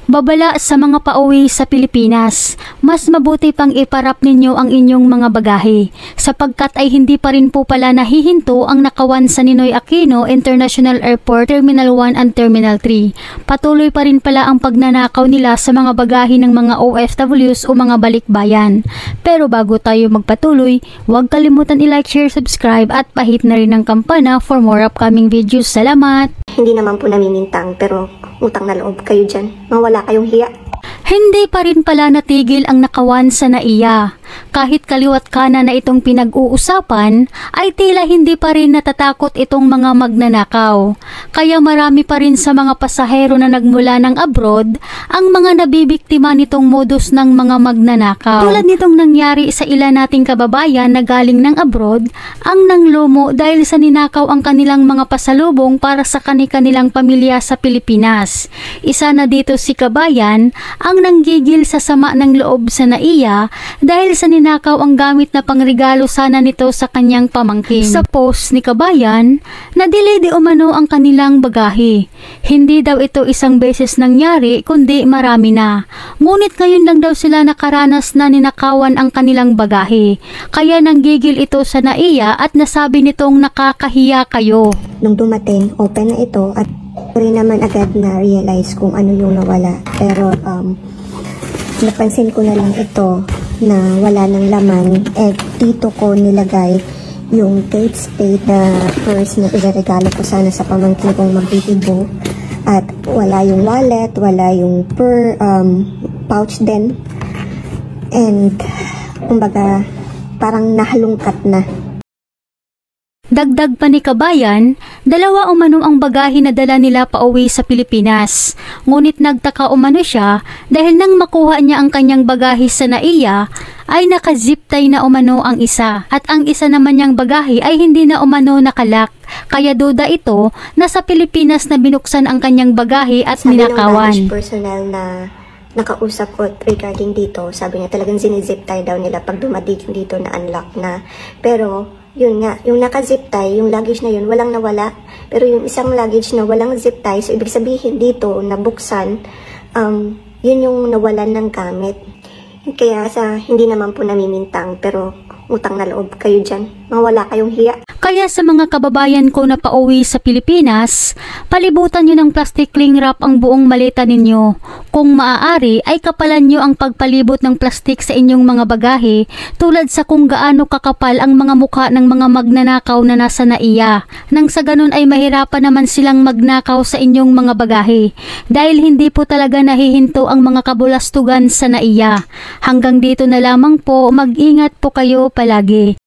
Babala sa mga pauwi sa Pilipinas, mas mabuti pang iparap ninyo ang inyong mga bagahe sapagkat ay hindi pa rin po pala nahihinto ang nakawan sa Ninoy Aquino International Airport Terminal 1 and Terminal 3. Patuloy pa rin pala ang pagnanakaw nila sa mga bagahe ng mga OFWs o mga balikbayan. Pero bago tayo magpatuloy, huwag kalimutan i-like, share, subscribe at pahit na rin ang kampana for more upcoming videos. Salamat! Hindi naman po namimintang pero utang na loob kayo dyan. Mawala kayong hiya. Hindi pa rin pala natigil ang nakawan sa NAIA. Kahit kaliwat kanan na itong pinag-uusapan, ay tila hindi pa rin natatakot itong mga magnanakaw. Kaya marami pa rin sa mga pasahero na nagmula ng abroad ang mga nabibiktima nitong modus ng mga magnanakaw. Tulad nitong nangyari sa ilan nating kababayan na galing ng abroad, ang nanglumo dahil sa ninakaw ang kanilang mga pasalubong para sa kanilang pamilya sa Pilipinas. Isa na dito si kabayan ang nanggigil sa sama ng loob sa NAIA dahil sa ninakaw ang gamit na pangregalo sana nito sa kanyang pamangkin. Sa post ni kabayan, na-delay di umano ang kanilang bagahe. Hindi daw ito isang beses nangyari kundi marami na. Ngunit ngayon lang daw sila nakaranas na ninakawan ang kanilang bagahe. Kaya nanggigil ito sa NAIA at nasabi nitong nakakahiya kayo. Nung dumating, open na ito at rin naman agad na realize kung ano yung nawala. Pero napansin ko na lang ito na wala ng laman. Dito ko nilagay yung Kate Spade na purse na ilaregalo ko sana sa pamangkin kong magbibibo. At wala yung wallet, wala yung pouch din. And kumbaga parang nahalungkat na. Dagdag pa ni kabayan, dalawa umano ang bagahe na dala nila pauwi sa Pilipinas. Ngunit nagtaka umano siya dahil nang makuha niya ang kanyang bagahe sa NAIA ay naka-zip tie na umano ang isa at ang isa naman niyang bagahe ay hindi na umano nakalak. Kaya duda ito na sa Pilipinas na binuksan ang kanyang bagahe at ninakawan. Sabi ng personnel na nakausap ko regarding dito, sabi niya talagang sinizip tie daw nila pag dumating dito na unlock na. Pero yun nga, yung naka-zip tie, yung luggage na yun, walang nawala. Pero yung isang luggage na walang zip tie, so ibig sabihin dito, nabuksan, yun yung nawalan ng gamit. Kaya hindi naman po namimintang, pero utang na loob kayo dyan. Mawala kayong hiya. Kaya sa mga kababayan ko na pauwi sa Pilipinas, palibutan nyo ng plastic cling wrap ang buong maleta ninyo. Kung maaari ay kapalan nyo ang pagpalibot ng plastik sa inyong mga bagahe tulad sa kung gaano kakapal ang mga mukha ng mga magnanakaw na nasa NAIA. Nang sa ganun ay mahirapan naman silang magnakaw sa inyong mga bagahe dahil hindi po talaga nahihinto ang mga kabulastugan sa NAIA. Hanggang dito na lamang po, mag-ingat po kayo palagi.